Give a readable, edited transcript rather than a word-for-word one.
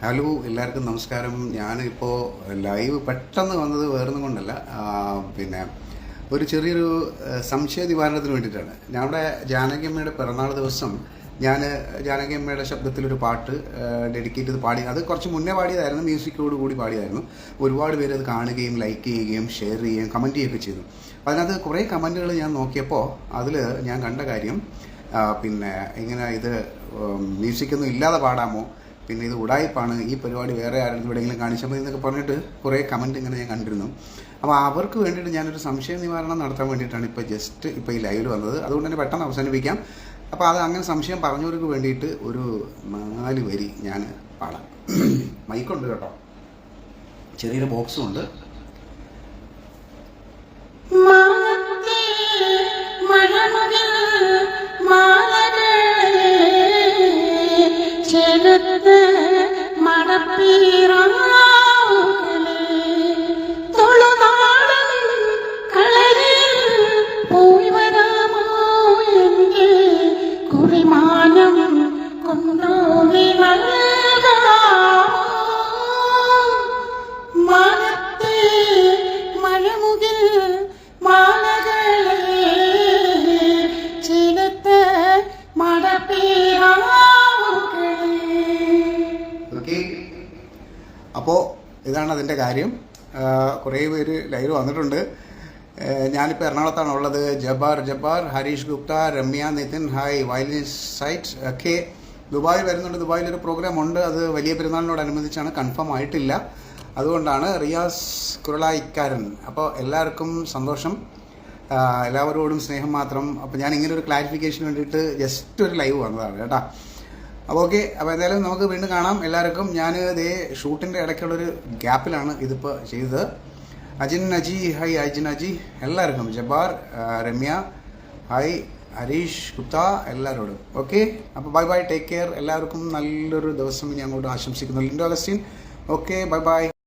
Hello എല്ലാവർക്കും നമസ്കാരം. ഞാനിപ്പോൾ ലൈവ് പെട്ടെന്ന് വന്നത് വേറൊന്നും കൊണ്ടല്ല, പിന്നെ ഒരു ചെറിയൊരു സംശയ നിവാരണത്തിന് വേണ്ടിയിട്ടാണ്. ഞങ്ങളുടെ ജാനകിയമ്മയുടെ പിറന്നാൾ ദിവസം ഞാൻ ജാനകിയമ്മയുടെ ശബ്ദത്തിലൊരു പാട്ട് ഡെഡിക്കേറ്റ് ചെയ്ത് പാടി. അത് കുറച്ച് മുന്നേ പാടിയതായിരുന്നു, മ്യൂസിക്കോട് കൂടി പാടിയതായിരുന്നു. ഒരുപാട് പേര് അത് കാണുകയും ലൈക്ക് ചെയ്യുകയും ഷെയർ ചെയ്യുകയും കമൻറ്റ് ചെയ്യുകയൊക്കെ ചെയ്തു. അപ്പോൾ അതിനകത്ത് കുറേ കമൻറ്റുകൾ ഞാൻ നോക്കിയപ്പോൾ അതിൽ ഞാൻ കണ്ട കാര്യം, പിന്നെ ഇങ്ങനെ ഇത് മ്യൂസിക്കൊന്നും ഇല്ലാതെ പാടാമോ, പിന്നെ ഇത് ഉടായിപ്പാണ്, ഈ പരിപാടി വേറെ ആരെങ്കിലും എവിടെയെങ്കിലും കാണിച്ചാൽ എന്നൊക്കെ പറഞ്ഞിട്ട് കുറേ കമൻറ്റ് ഇങ്ങനെ ഞാൻ കണ്ടിരുന്നു. അപ്പോൾ അവർക്ക് വേണ്ടിയിട്ട് ഞാനൊരു സംശയ നിവാരണം നടത്താൻ വേണ്ടിയിട്ടാണ് ഇപ്പോൾ ഈ ലൈവിൽ വന്നത്. അതുകൊണ്ട് തന്നെ പെട്ടെന്ന് അവസാനിപ്പിക്കാം. അപ്പോൾ അത് അങ്ങനെ സംശയം പറഞ്ഞവർക്ക് വേണ്ടിയിട്ട് ഒരു 4 വരി ഞാൻ പാടാം. മൈക്കുണ്ട് കേട്ടോ, ചെറിയൊരു ബോക്സും ഉണ്ട്. അപ്പോൾ ഇതാണ് അതിൻ്റെ കാര്യം. കുറേ പേര് ലൈവ് വന്നിട്ടുണ്ട്. ഞാനിപ്പോൾ എറണാകുളത്താണ് ഉള്ളത്. ജബ്ബാർ, ഹരീഷ് ഗുപ്ത, രമ്യ, നിതിൻ, ഹായ്, വയലിനിസ്റ്റ് സൈറ്റ് ഒക്കെ ദുബായിൽ വരുന്നുണ്ട്. ദുബായിലൊരു പ്രോഗ്രാം ഉണ്ട്, അത് വലിയ പെരുന്നാളിനോടനുബന്ധിച്ചാണ്, കൺഫേം ആയിട്ടില്ല. അതുകൊണ്ടാണ്. റിയാസ് കുരളായിക്കാരൻ. അപ്പോൾ എല്ലാവർക്കും സന്തോഷം, എല്ലാവരോടും സ്നേഹം മാത്രം. അപ്പോൾ ഞാൻ ഇങ്ങനെ ഒരു ക്ലാരിഫിക്കേഷന് വേണ്ടിയിട്ട് ജസ്റ്റ് ഒരു ലൈവ് വന്നതാണ് കേട്ടോ. അപ്പോൾ ഓക്കെ, അപ്പോൾ എന്തായാലും നമുക്ക് വീണ്ടും കാണാം എല്ലാവർക്കും. ഞാൻ ഇതേ ഷൂട്ടിൻ്റെ ഇടയ്ക്കുള്ളൊരു ഗ്യാപ്പിലാണ് ഇതിപ്പോൾ ചെയ്തത്. അജിൻ അജി, ഹായ് അജിൻ അജി, എല്ലാവർക്കും. ജബ്ബാർ, രമ്യ, ഹായ്, ഹരീഷ് ഗുപ്ത, എല്ലാവരോടും ഓക്കെ. അപ്പോൾ ബൈ ബൈ, ടേക്ക് കെയർ. എല്ലാവർക്കും നല്ലൊരു ദിവസം ഞാൻ അങ്ങോട്ട് ആശംസിക്കുന്നു. Lindo Augustine, okay, bye by.